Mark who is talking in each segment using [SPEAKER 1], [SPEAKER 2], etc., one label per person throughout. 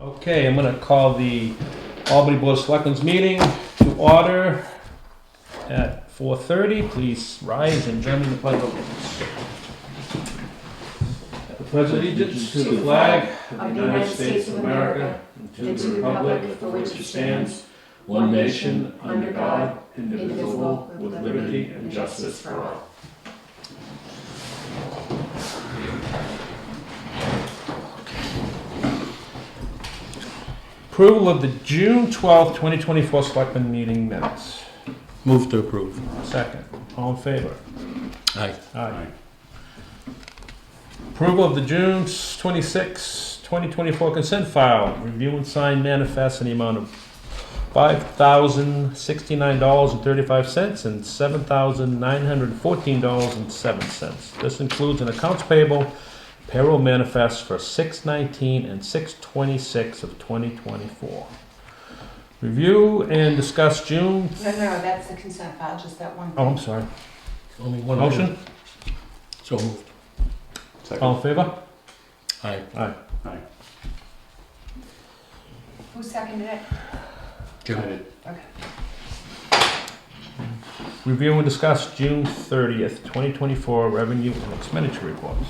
[SPEAKER 1] Okay, I'm gonna call the Albany Board of Selectmen's meeting to order at 4:30. Please rise and join me in the pledge of allegiance. I pledge allegiance to the flag of the United States of America and to the republic for which it stands, one nation, under God, indivisible, with liberty and justice for all. Approval of the June 12th, 2024 Selectmen meeting minutes.
[SPEAKER 2] Move to approve.
[SPEAKER 1] Second. All in favor?
[SPEAKER 2] Aye.
[SPEAKER 1] Aye. Approval of the June 26th, 2024 consent file. Review and sign manifest in the amount of $5,069.35 and $7,914.07. This includes an accounts payable payroll manifest for 6/19 and 6/26 of 2024. Review and discuss June.
[SPEAKER 3] No, that's the consent file, just that one.
[SPEAKER 1] Oh, I'm sorry.
[SPEAKER 2] Only one.
[SPEAKER 1] Motion?
[SPEAKER 2] So moved.
[SPEAKER 1] All in favor?
[SPEAKER 2] Aye.
[SPEAKER 1] Aye.
[SPEAKER 3] Who seconded it?
[SPEAKER 2] Jim.
[SPEAKER 3] Okay.
[SPEAKER 1] Review and discuss June 30th, 2024 revenue and expenditure reports.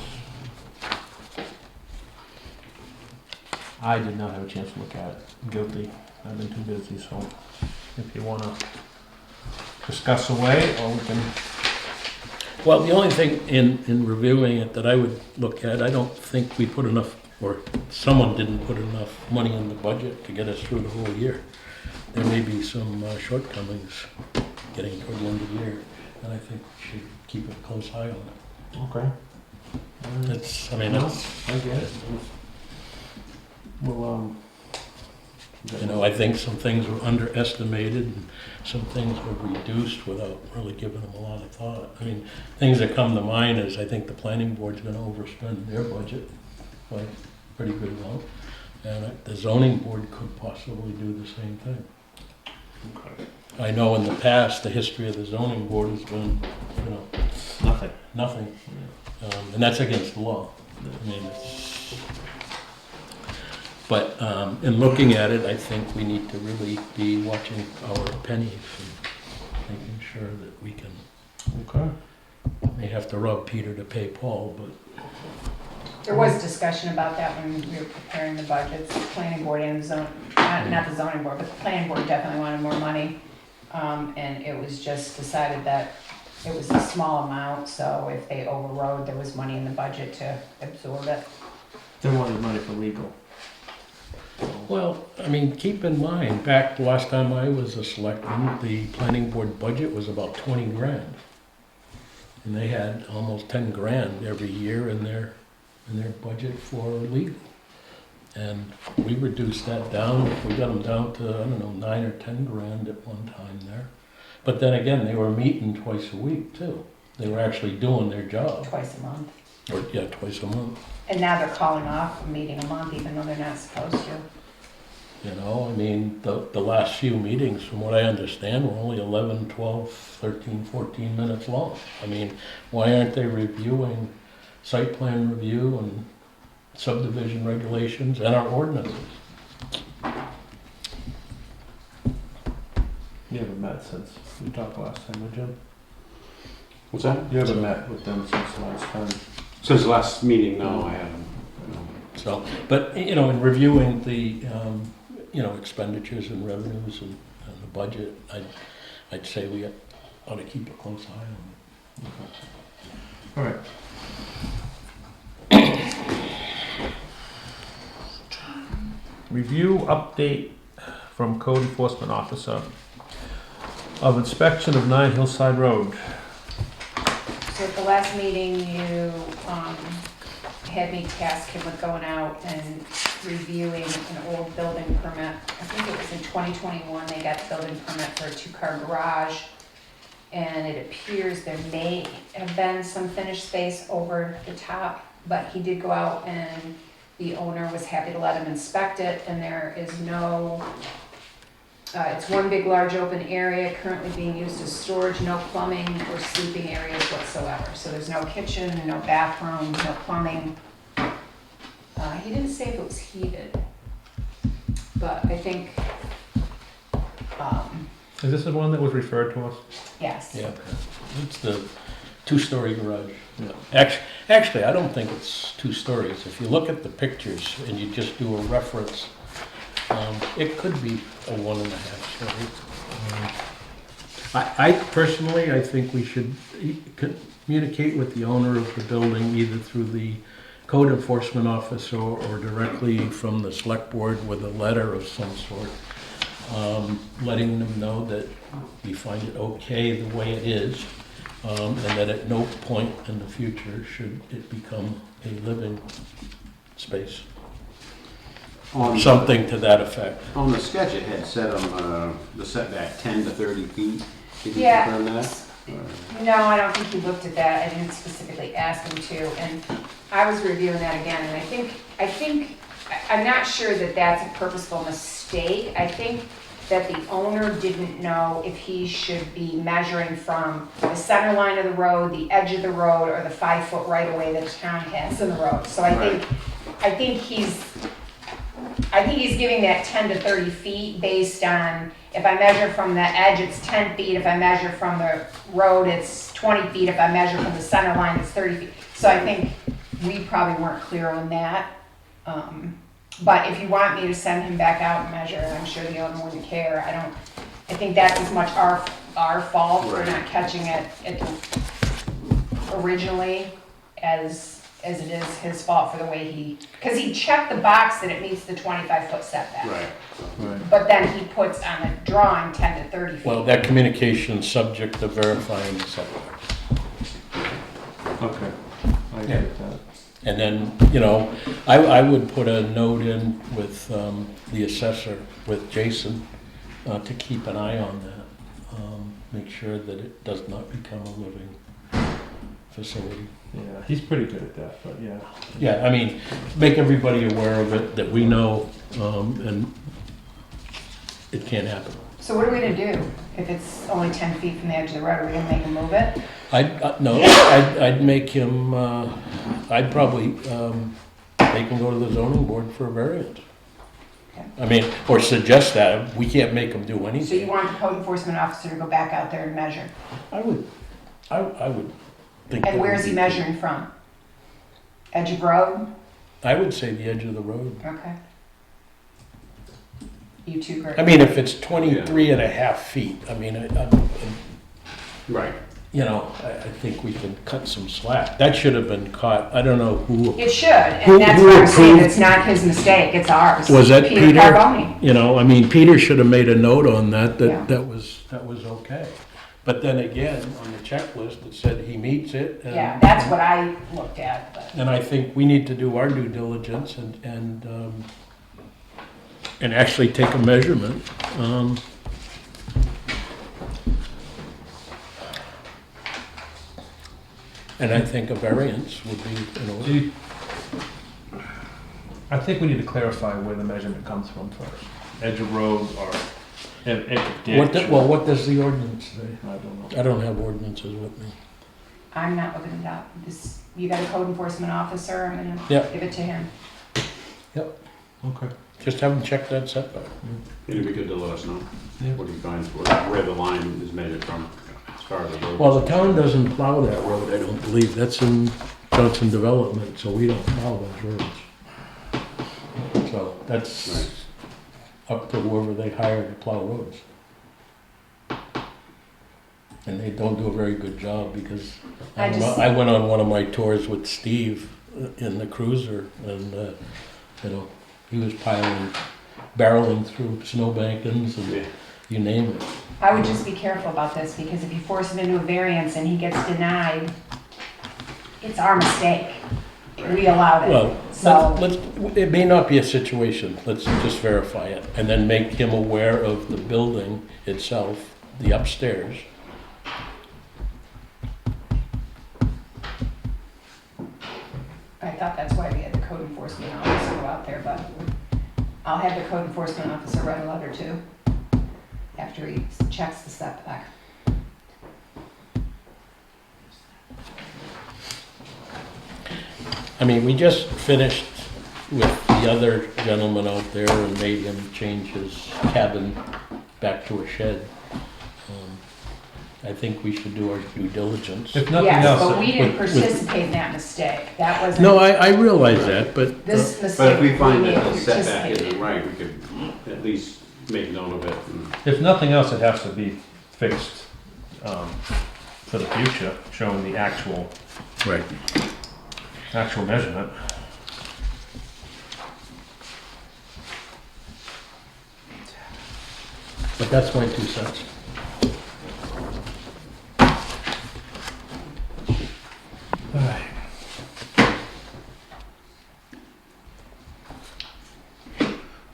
[SPEAKER 1] I did not have a chance to look at it. I'm guilty. I've been too busy, so if you want to discuss away, or we can...
[SPEAKER 2] Well, the only thing in reviewing it that I would look at, I don't think we put enough, or someone didn't put enough money in the budget to get us through the whole year. There may be some shortcomings getting toward the end of the year, and I think we should keep a close eye on it.
[SPEAKER 1] Okay.
[SPEAKER 2] That's,
[SPEAKER 1] I get it. Well,
[SPEAKER 2] I think some things were underestimated and some things were reduced without really giving them a lot of thought. I mean, things that come to mind is I think the planning board's gonna overspend their budget by a pretty good amount. And the zoning board could possibly do the same thing.
[SPEAKER 1] Okay.
[SPEAKER 2] I know in the past, the history of the zoning board has been, nothing. And that's against the law. I mean, but in looking at it, I think we need to really be watching our pennies and making sure that we can.
[SPEAKER 1] Okay.
[SPEAKER 2] May have to rob Peter to pay Paul, but.
[SPEAKER 3] There was discussion about that when we were preparing the budgets, the planning board and the zone, not the zoning board, but the planning board definitely wanted more money. And it was just decided that it was a small amount, so if they overrode, there was money in the budget to absorb it.
[SPEAKER 1] They wanted money for legal.
[SPEAKER 2] Well, I mean, keep in mind, back the last time I was a selectman, the planning board budget was about 20 grand. And they had almost 10 grand every year in their budget for legal. And we reduced that down, we got them down to, I don't know, 9 or 10 grand at one time there. But then again, they were meeting twice a week too. They were actually doing their job.
[SPEAKER 3] Twice a month.
[SPEAKER 2] Or, yeah, twice a month.
[SPEAKER 3] And now they're calling off a meeting a month, even though they're not supposed to.
[SPEAKER 2] You know, I mean, the last few meetings, from what I understand, were only 11, 12, 13, 14 minutes long. I mean, why aren't they reviewing site plan review and subdivision regulations and our ordinances?
[SPEAKER 1] You haven't met since we talked last time, did you?
[SPEAKER 4] What's that?
[SPEAKER 1] You haven't met with them since the last time.
[SPEAKER 4] Since the last meeting, no, I haven't. No.
[SPEAKER 2] So, but, in reviewing the, expenditures and revenues and the budget, I'd say we ought to keep a close eye on it.
[SPEAKER 1] All right. Review update from Code Enforcement Officer of inspection of 9 Hillside Road.
[SPEAKER 3] So at the last meeting, you had me task him with going out and reviewing an old building permit. I think it was in 2021, they got the building permit for a 2-car garage. And it appears there may have been some finished space over the top, but he did go out and the owner was happy to let him inspect it, and there is no, it's one big large open area currently being used as storage, no plumbing or sleeping areas whatsoever. So there's no kitchen, no bathroom, no plumbing. He didn't say if it was heated. but I think,
[SPEAKER 1] Is this the one that was referred to us?
[SPEAKER 3] yes.
[SPEAKER 2] Yeah, it's the two-story garage.
[SPEAKER 1] Yeah.
[SPEAKER 2] Actually, I don't think it's 2 stories. If you look at the pictures and you just do a reference, it could be a 1.5 story. I personally, I think we should communicate with the owner of the building either through the code enforcement officer or directly from the select board with a letter of some sort, letting them know that we find it okay the way it is, and that at no point in the future should it become a living space. Something to that effect.
[SPEAKER 4] On the sketch, it had said on the setback 10 to 30 feet. Did you
[SPEAKER 3] Yeah.
[SPEAKER 4] confirm that?
[SPEAKER 3] No, I don't think he looked at that. I didn't specifically ask him to, and I was reviewing that again, and I'm not sure that that's a purposeful mistake. I think that the owner didn't know if he should be measuring from the center line of the road, the edge of the road, or the 5-foot right-of-way that the town has in the road. So I think he's giving that 10 to 30 feet based on, if I measure from the edge, it's 10 feet. If I measure from the road, it's 20 feet. If I measure from the center line, it's 30 feet. So I think we probably weren't clear on that. But if you want me to send him back out and measure, I'm sure the owner wouldn't care. I think that's as much our fault for not catching it originally as it is his fault for the way because he checked the box that it meets the 25-foot setback.
[SPEAKER 4] Right.
[SPEAKER 3] But then he puts on the drawing 10 to 30 feet.
[SPEAKER 2] Well, that communication is subject to verifying the setbacks.
[SPEAKER 1] Okay. I get that.
[SPEAKER 2] And then, I would put a note in with the assessor, with Jason, to keep an eye on that. Make sure that it does not become a living facility.
[SPEAKER 1] Yeah, he's pretty good at that, but yeah.
[SPEAKER 2] Yeah, I mean, make everybody aware of it, that we know, and it can't happen.
[SPEAKER 3] So what are we gonna do if it's only 10 feet from the edge of the road? Are we gonna make him move it?
[SPEAKER 2] I'd make him, I'd probably make him go to the zoning board for a variance.
[SPEAKER 3] Okay.
[SPEAKER 2] I mean, or suggest that, we can't make him do
[SPEAKER 3] So
[SPEAKER 2] anything.
[SPEAKER 3] you want the code enforcement officer to go back out there and measure?
[SPEAKER 2] I would think.
[SPEAKER 3] And
[SPEAKER 2] that
[SPEAKER 3] where's
[SPEAKER 2] would
[SPEAKER 3] he
[SPEAKER 2] be-
[SPEAKER 3] measuring from? Edge of road?
[SPEAKER 2] I would say the edge of the road.
[SPEAKER 3] Okay. You two agree?
[SPEAKER 2] I mean, if it's 23.5 feet, I mean,
[SPEAKER 4] Right.
[SPEAKER 2] I think we can cut some slack. That should have been caught, I don't know who,
[SPEAKER 3] It should, and
[SPEAKER 2] Who-
[SPEAKER 3] that's
[SPEAKER 2] who
[SPEAKER 3] why I'm saying
[SPEAKER 2] approved-
[SPEAKER 3] it's not his mistake, it's ours.
[SPEAKER 2] Was that Peter?
[SPEAKER 3] Carboni.
[SPEAKER 2] I mean, Peter should have made a note on that,
[SPEAKER 3] Yeah.
[SPEAKER 2] that was okay. But then again, on the checklist, it said he meets it.
[SPEAKER 3] Yeah, that's what I looked at, but.
[SPEAKER 2] And I think we need to do our due diligence and actually take a measurement. And I think a variance would be,
[SPEAKER 1] I think we need to clarify where the measurement comes from first. Edge of road or edge of ditch.
[SPEAKER 2] what does the ordinance say?
[SPEAKER 1] I don't know.
[SPEAKER 2] I don't have ordinances with me.
[SPEAKER 3] I'm not looking it up. You got a code enforcement officer, I'm gonna
[SPEAKER 2] Yep.
[SPEAKER 3] give it to him.
[SPEAKER 1] Okay.
[SPEAKER 2] Just have them check that setback.
[SPEAKER 4] It'd be good to let us know.
[SPEAKER 2] Yeah.
[SPEAKER 4] What do you find, where the line is measured from, as far as the road?
[SPEAKER 2] Well, the town doesn't plow that road, I don't believe. That's in Johnson Development, so we don't plow those roads. So that's
[SPEAKER 4] Right.
[SPEAKER 2] up to whoever they hire to plow roads. And they don't do a very good job because I went on one of my tours with Steve in the cruiser and, he was barreling through snowbankings and you name it.
[SPEAKER 3] I would just be careful about this, because if you force him into a variance and he gets denied, it's our mistake. We allowed it,
[SPEAKER 2] Well,
[SPEAKER 3] so.
[SPEAKER 2] it may not be a situation, let's just verify it, and then make him aware of the building itself, the upstairs.
[SPEAKER 3] I thought that's why we had the code enforcement officer go out there, but I'll have the code enforcement officer write a letter too, after he checks the setback.
[SPEAKER 2] I mean, we just finished with the the other gentleman out there and made him change his cabin back to a shed. I think we should do our due diligence.
[SPEAKER 1] If nothing
[SPEAKER 3] Yes,
[SPEAKER 1] else,
[SPEAKER 3] but we didn't
[SPEAKER 2] with-
[SPEAKER 3] participate in that mistake. That wasn't.
[SPEAKER 2] No, I realize that, but
[SPEAKER 3] This mistake.
[SPEAKER 4] But if we find
[SPEAKER 3] may
[SPEAKER 4] that
[SPEAKER 3] have
[SPEAKER 4] the setback
[SPEAKER 3] participated
[SPEAKER 4] isn't
[SPEAKER 3] in.
[SPEAKER 4] right, we could at least make note of it.
[SPEAKER 1] if nothing else, it has to be fixed for the future, showing the actual
[SPEAKER 2] right.
[SPEAKER 1] measurement.
[SPEAKER 2] But that's my 2 cents.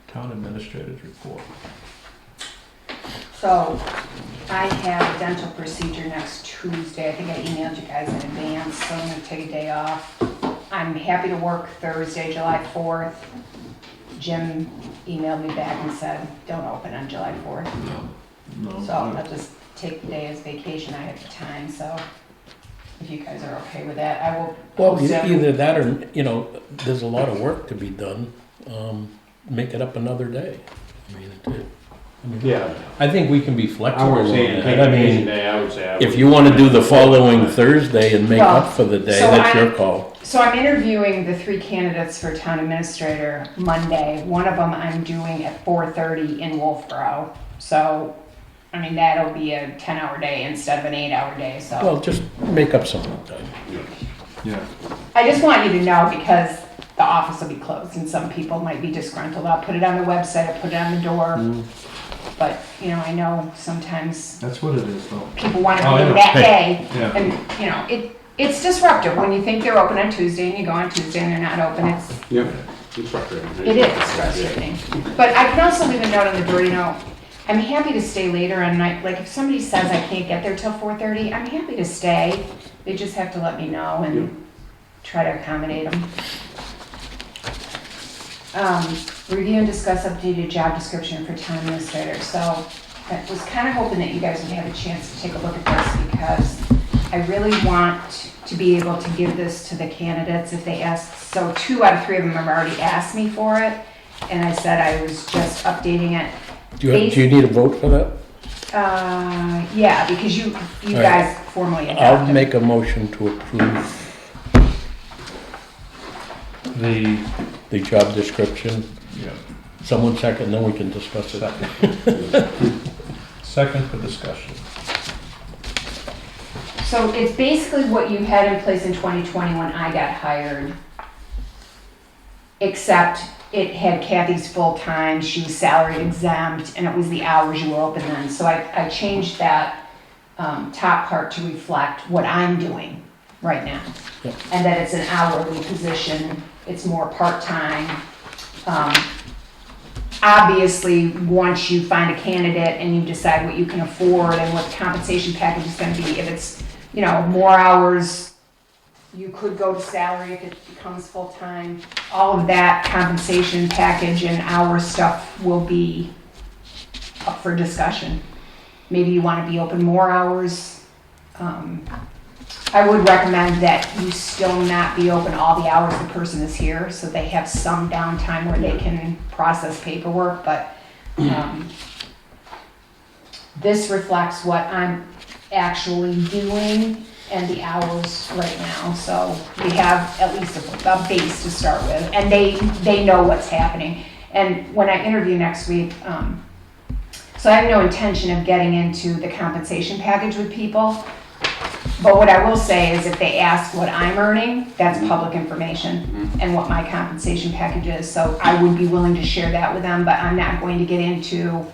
[SPEAKER 1] Town administrator's report.
[SPEAKER 3] So, I have a dental procedure next Tuesday. I think I emailed you guys in advance, so I'm gonna take a day off. I'm happy to work Thursday, July 4th. Jim emailed me back and said, don't open on July 4th.
[SPEAKER 1] No.
[SPEAKER 3] So I'll just take the day as vacation. I have the time, so if you guys are okay with that, I will
[SPEAKER 2] Well,
[SPEAKER 3] post it.
[SPEAKER 2] either that or, there's a lot of work to be done. Make it up another day.
[SPEAKER 4] Yeah.
[SPEAKER 2] I think we can be
[SPEAKER 4] I
[SPEAKER 2] flexible
[SPEAKER 4] would
[SPEAKER 2] on
[SPEAKER 4] say,
[SPEAKER 2] that.
[SPEAKER 4] take
[SPEAKER 2] I
[SPEAKER 4] vacation
[SPEAKER 2] mean,
[SPEAKER 4] day, I would say.
[SPEAKER 2] if you want to do the following Thursday and make
[SPEAKER 3] Well,
[SPEAKER 2] up for the day,
[SPEAKER 3] so
[SPEAKER 2] that's your
[SPEAKER 3] I-
[SPEAKER 2] call.
[SPEAKER 3] So I'm interviewing the 3 candidates for town administrator Monday. One of them I'm doing at 4:30 in Wolfboro. So, I mean, that'll be a 10-hour day instead of an 8-hour day, so.
[SPEAKER 2] Well, just make up some time.
[SPEAKER 1] Yeah.
[SPEAKER 3] I just want you to know because the office will be closed and some people might be disgruntled. I'll put it on the website, I'll put it on the door. But, I know sometimes
[SPEAKER 1] That's what it is, though.
[SPEAKER 3] people want to
[SPEAKER 1] Oh,
[SPEAKER 3] be
[SPEAKER 1] yeah.
[SPEAKER 3] that day.
[SPEAKER 1] Yeah.
[SPEAKER 3] And, it's disruptive when you think they're open on Tuesday and you go on Tuesday and they're not open.
[SPEAKER 4] Yep. It's frustrating.
[SPEAKER 3] It is frustrating. But I can also leave a note on the door, I'm happy to stay later on night. Like if somebody says I can't get there till 4:30, I'm happy to stay. They just have to let me know and try to accommodate them. Review and discuss updated job description for town administrator. So I was kind of hoping that you guys would have a chance to take a look at this because I really want to be able to give this to the candidates if they ask. So 2 out of 3 of them have already asked me for it. And I said I was just updating it.
[SPEAKER 2] Do you need a vote for that?
[SPEAKER 3] Yeah, because you
[SPEAKER 2] right.
[SPEAKER 3] guys formally
[SPEAKER 2] I'll
[SPEAKER 3] adopted.
[SPEAKER 2] make a motion to approve the job description.
[SPEAKER 1] Yeah.
[SPEAKER 2] Someone second, then we can discuss it.
[SPEAKER 1] Second for discussion.
[SPEAKER 3] So it's basically what you had in place in 2020 when I got hired, except it had Kathy's full-time, she was salaried exempt, and it was the hours you were open then. So I changed that top part to reflect what I'm doing right now.
[SPEAKER 2] Yep.
[SPEAKER 3] And that it's an hourly position, it's more part-time. Obviously, once you find a candidate and you decide what you can afford and what the compensation package is gonna be, if it's, more hours, you could go to salary if it becomes full-time. All of that compensation package and hour stuff will be up for discussion. Maybe you wanna be open more hours. I would recommend that you still not be open all the hours the person is here, so they have some downtime where they can process paperwork, but this reflects what I'm actually doing and the hours right now, so we have at least a base to start with, and they know what's happening. And when I interview next week, so I have no intention of getting into the compensation package with people. But what I will say is if they ask what I'm earning, that's public information and what my compensation package is. So I would be willing to share that with them, but I'm not going to get into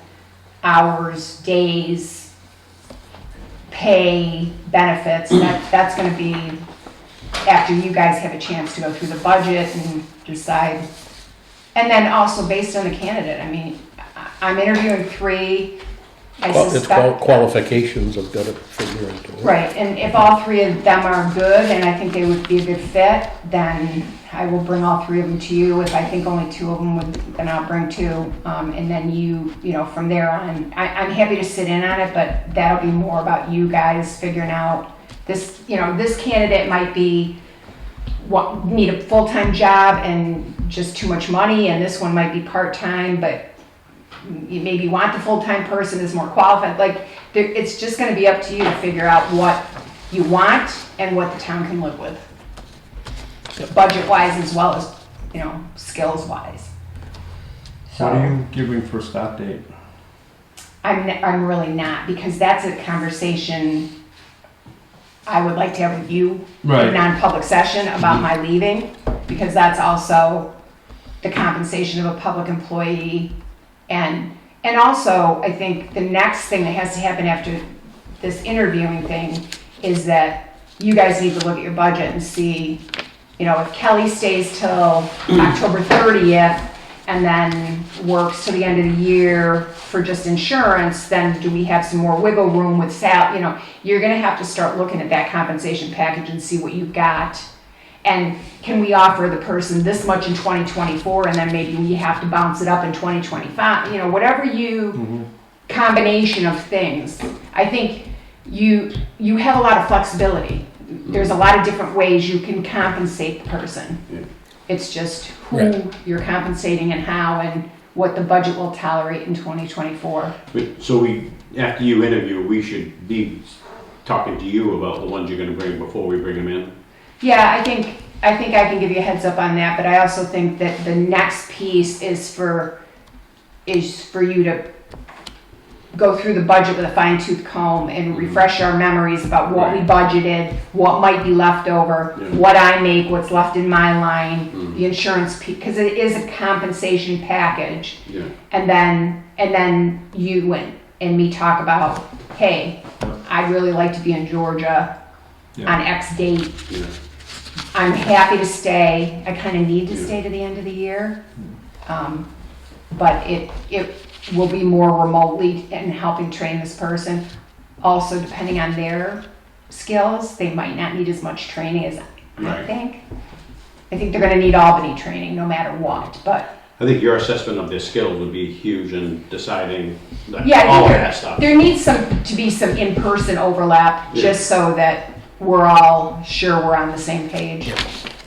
[SPEAKER 3] hours, days, pay, benefits. That's going to be after you guys have a chance to go through the budget and decide. And then also based on the candidate. I mean, I'm interviewing 3.
[SPEAKER 2] It's qualifications I've got to figure into it.
[SPEAKER 3] Right, and if all 3 of them are good and I think they would be a good fit, then I will bring all 3 of them to you. If I think only 2 of them would, then I'll bring 2. And then you from there on, I'm happy to sit in on it, but that'll be more about you guys figuring out this, this candidate might be need a full-time job and just too much money, and this one might be part-time, but you maybe want the full-time person is more qualified. Like, it's just gonna be up to you to figure out what you want and what the town can live with. Budget-wise as well as, you know, skills-wise.
[SPEAKER 1] What are
[SPEAKER 3] So,
[SPEAKER 1] you giving for start date?
[SPEAKER 3] I'm really not, because that's a conversation I would like to have with you in non-public session about my leaving, because that's also the compensation of a public employee. And also, I think the next thing that has to happen after this interviewing thing is that you guys need to look at your budget and see, you know, if Kelly stays till October 30th and then works till the end of the year for just insurance, then do we have some more wiggle room with you know, you're gonna have to start looking at that compensation package and see what you've got. And can we offer the person this much in 2024, and then maybe we have to bounce it up in 2025, you know, whatever combination of things. I think you have a lot of flexibility. There's a lot of different ways you can compensate the person.
[SPEAKER 4] Yeah.
[SPEAKER 3] It's just who you're compensating and how, and what the budget will tolerate in 2024.
[SPEAKER 4] So after you interview, we should be talking to you about the ones you're gonna bring before we bring them in?
[SPEAKER 3] Yeah, I think I can give you a heads up on that, but I also think that the next piece is for you to go through the budget with a fine-tooth comb and refresh our memories about what we budgeted, what might be left over, what I make, what's left in my line, the insurance piece, because it is a compensation package.
[SPEAKER 4] Yeah.
[SPEAKER 3] And then you and me talk about, hey, I'd really like to be in Georgia on X date.
[SPEAKER 4] Yeah.
[SPEAKER 3] I'm happy to stay. I kind of need to stay to the end of the year. But it will be more remotely in helping train this person. Also, depending on their skills, they might not need as much training as I think. I think they're going to need Albany training no matter what. But
[SPEAKER 4] I think your assessment of their skills would be huge in deciding
[SPEAKER 3] all
[SPEAKER 4] of that stuff.
[SPEAKER 3] There needs to be some in-person overlap, just so that we're all sure we're on the same page.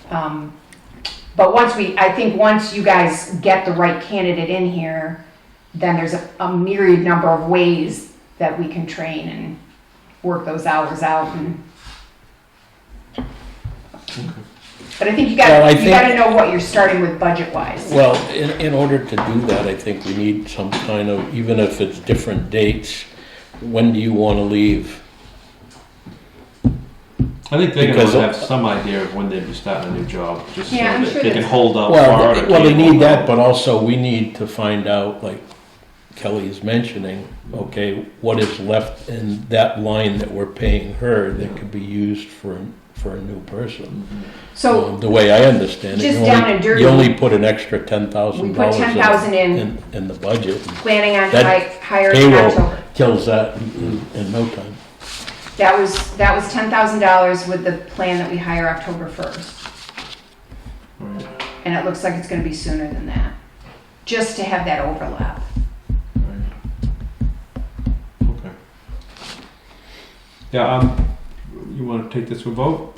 [SPEAKER 3] But I think once you guys get the right candidate in here, then there's a myriad number of ways that we can train and work those hours out. But I think you got to know what you're starting with budget-wise.
[SPEAKER 2] Well, in order to do that, I think we need some kind of, even if it's different dates, when do you want to leave?
[SPEAKER 1] I think they're going to have some idea of when they'd be starting a new job, just so
[SPEAKER 3] I'm
[SPEAKER 1] that
[SPEAKER 3] sure
[SPEAKER 1] they can hold out
[SPEAKER 2] Well,
[SPEAKER 1] far.
[SPEAKER 2] they need that, but also we need to find out, like Kelly is mentioning, okay, what is left in that line that we're paying her that could be used for a new person.
[SPEAKER 3] So
[SPEAKER 2] the way I understand
[SPEAKER 3] just
[SPEAKER 2] it,
[SPEAKER 3] down and dirty,
[SPEAKER 2] you only put an extra $10,000.
[SPEAKER 3] We put $10,000
[SPEAKER 2] in the budget.
[SPEAKER 3] Planning on
[SPEAKER 2] That
[SPEAKER 3] hiring in October.
[SPEAKER 2] Kills that in no time.
[SPEAKER 3] That was $10,000 with the plan that we hire October 1st.
[SPEAKER 1] Right.
[SPEAKER 3] And it looks like it's going to be sooner than that, just to have that overlap.
[SPEAKER 1] Right. Okay. Yeah. You want to take this to a vote?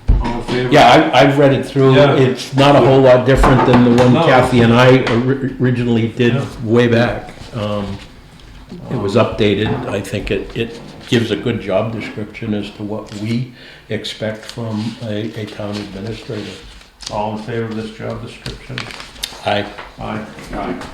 [SPEAKER 1] All in favor?
[SPEAKER 2] Yeah, I've read it through.
[SPEAKER 1] Yeah.
[SPEAKER 2] It's not a whole lot different than the one
[SPEAKER 1] No.
[SPEAKER 2] Kathy and I originally did way back. It was updated. I think it gives a good job description as to what we expect from a town administrator.
[SPEAKER 1] All in favor of this job description?
[SPEAKER 2] Aye.
[SPEAKER 1] Aye. Aye.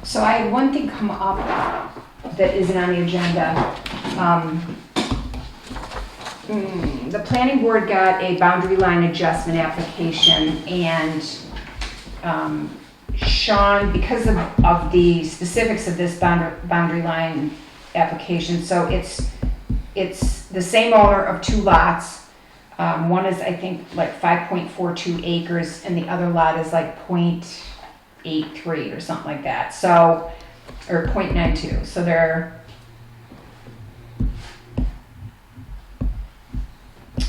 [SPEAKER 3] So I had one thing come up that isn't on the agenda. The planning board got a boundary line adjustment application, and Sean, because of the specifics of this boundary line application, so it's the same owner of two lots. One is, I think, like 5.42 acres, and the other lot is like 0.83 or something like that. So, or 0.92. So they're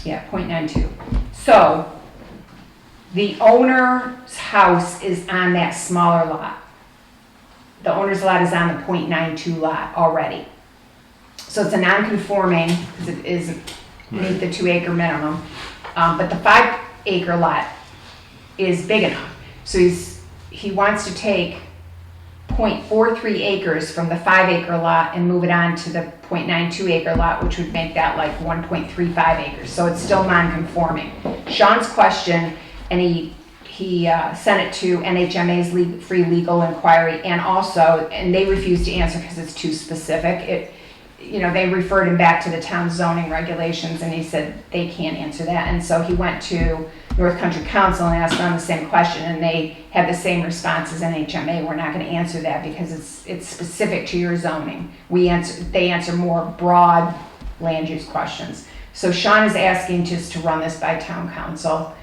[SPEAKER 3] Yeah, 0.92. So the owner's house is on that smaller lot. The owner's lot is on the 0.92 lot already. So it's a non-conforming, because it is meet the 2 acre minimum. But the 5 acre lot is big enough. So he wants to take 0.43 acres from the 5 acre lot and move it on to the 0.92 acre lot, which would make that like 1.35 acres. So it's still non-conforming. Sean's question, and he sent it to NHMA's free legal inquiry, and they refused to answer because it's too specific. They referred him back to the town zoning regulations, and he said they can't answer that. And so he went to North Country Council and asked them the same question, and they had the same response as NHMA. We're not going to answer that because it's specific to your zoning. They answer more broad land use questions. So Sean is asking just to run this by town council.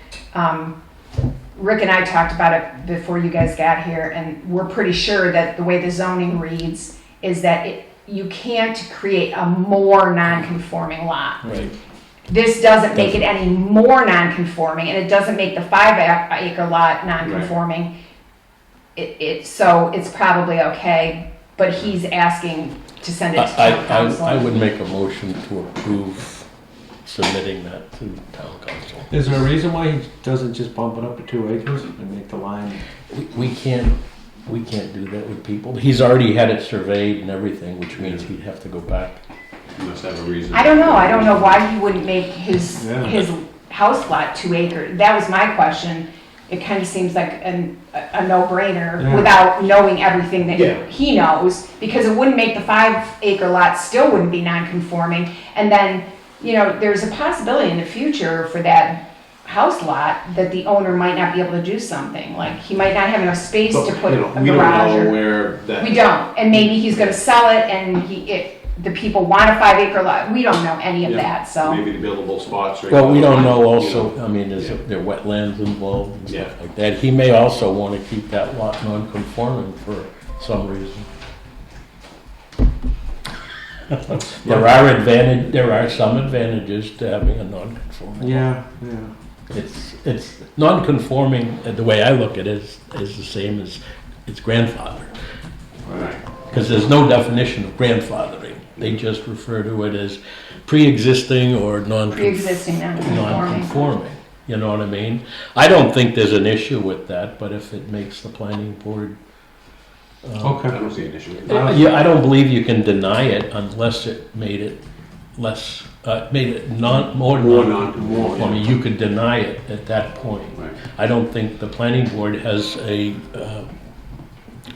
[SPEAKER 3] Rick and I talked about it before you guys got here, and we're pretty sure that the way the zoning reads is that you can't create a more non-conforming lot.
[SPEAKER 2] Right.
[SPEAKER 3] This doesn't make it any more non-conforming, and it doesn't make the 5 acre lot non-conforming. Right. So it's probably okay, but he's asking to send it to town council.
[SPEAKER 2] I would make a motion to approve submitting that to town council.
[SPEAKER 1] Is there a reason why he doesn't just bump it up to 2 acres and make the line?
[SPEAKER 2] We can't do that with people. He's already had it surveyed and everything, which means he'd have to go back.
[SPEAKER 4] You must have a reason.
[SPEAKER 3] I don't know why he wouldn't make his house lot 2 acres. That was my question. It kind of seems like a no-brainer without knowing everything that he knows, because it wouldn't make the 5 acre lot still wouldn't be non-conforming. And then, there's a possibility in the future for that house lot that the owner might not be able to do something. Like he might not have enough space to put a garage.
[SPEAKER 4] We don't know where that.
[SPEAKER 3] We don't. And maybe he's going to sell it, and the people want a 5 acre lot. We don't know any of that. So
[SPEAKER 4] maybe the buildable spots.
[SPEAKER 2] Well, we don't know also, I mean, is there wetlands involved and stuff like that. He may also want to keep that lot non-conforming for some reason. There are some advantages to having a non-conforming.
[SPEAKER 1] Yeah.
[SPEAKER 2] It's non-conforming. The way I look at it is the same as its grandfather.
[SPEAKER 4] Right.
[SPEAKER 2] Because there's no definition of grandfathering. They just refer to it as pre-existing or non-conforming. You know what I mean? I don't think there's an issue with that, but if it makes the planning board.
[SPEAKER 4] Okay. I don't see an issue with
[SPEAKER 2] that. I don't believe you can deny it unless it made it less. Made it more non-conforming. You could deny it at that point.
[SPEAKER 4] Right.
[SPEAKER 2] I don't think the planning board has a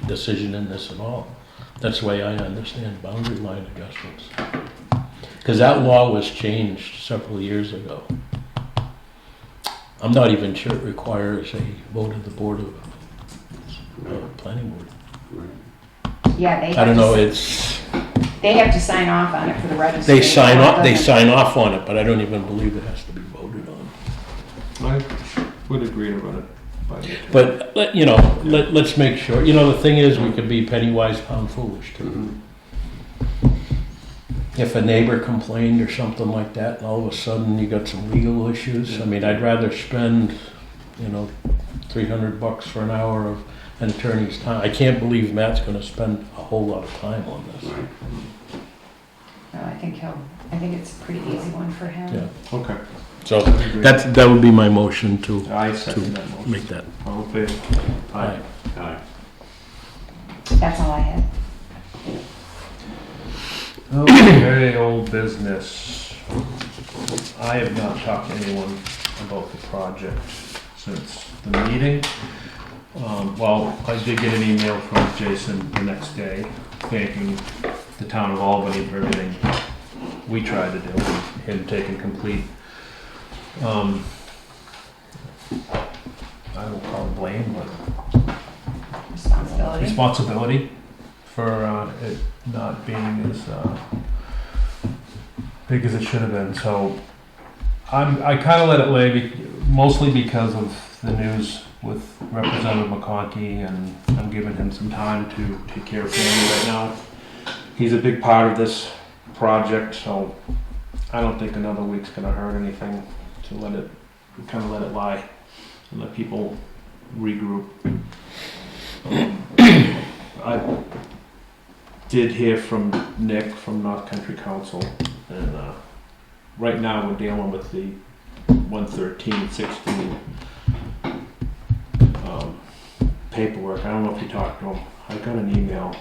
[SPEAKER 2] decision in this at all. That's the way I understand boundary line adjustments. Because that law was changed several years ago. I'm not even sure it requires a vote of the board of planning board.
[SPEAKER 4] Right.
[SPEAKER 3] yeah,
[SPEAKER 2] I don't know.
[SPEAKER 3] They have to sign off on it for the registry.
[SPEAKER 2] They sign off on it, but I don't even believe it has to be voted on.
[SPEAKER 1] I would agree to run it.
[SPEAKER 2] But let's make sure. The thing is, we could be penny wise, pound foolish too.
[SPEAKER 4] Mm-hmm.
[SPEAKER 2] If a neighbor complained or something like that, and all of a sudden you got some legal issues. I mean, I'd rather spend, $300 for an hour of an attorney's time. I can't believe Matt's going to spend a whole lot of time on this.
[SPEAKER 4] Right.
[SPEAKER 3] No, I think it's a pretty easy one for him.
[SPEAKER 2] Yeah.
[SPEAKER 1] Okay.
[SPEAKER 2] So that would be my motion to
[SPEAKER 1] I second that motion.
[SPEAKER 2] make that.
[SPEAKER 1] All in favor?
[SPEAKER 2] Aye.
[SPEAKER 4] Aye.
[SPEAKER 3] That's all I had.
[SPEAKER 1] Okay, old business. I have not talked to anyone about the project since the meeting. Well, I did get an email from Jason the next day thanking the town of Albany for everything we tried to do, him taking complete, I don't call it blame, but responsibility for it not being as big as it should have been. So I kind of let it lay, mostly because of the news with Representative McConkey, and I'm giving him some time to take care of family right now. He's a big part of this project, so I don't think another week's gonna hurt anything to kind of let it lie and let people regroup. I did hear from Nick from North Country Council, and right now we're dealing with the 113-16 paperwork. I don't know if you talked to him. I got an email.